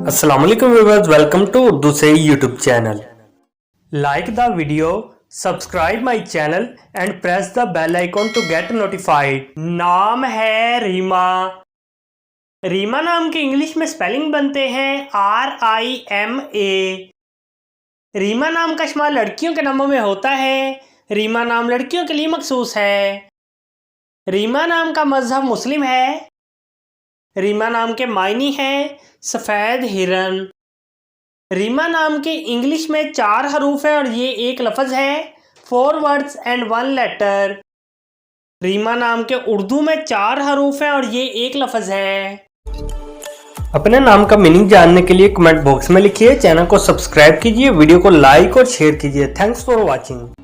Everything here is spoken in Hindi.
अस्सलाम वालेकुम व्यूअर्स, वेलकम टू उर्दू से YouTube channel. Like the video, subscribe my channel and press the bell icon to get notified. नाम है रीमा। रीमा नाम के इंग्लिश में स्पेलिंग बनते हैं RIMA। रीमा नाम का इस्तेमाल लड़कियों के नामों में होता है। रीमा नाम लड़कियों के लिए मखसूस है। रीमा नाम का मजहब मुस्लिम है। रीमा नाम के मायने हैं सफ़ेद हिरन। रीमा नाम के इंग्लिश में 4 हरूफ है और ये एक लफ्ज़ है। 4 वर्ड्स एंड 1 लेटर। रीमा नाम के उर्दू में 4 हरूफ है और ये एक लफ्ज़ है। अपने नाम का मीनिंग जानने के लिए कमेंट बॉक्स में लिखिए। चैनल को सब्सक्राइब कीजिए, वीडियो को लाइक और शेयर कीजिए। Thanks for watching.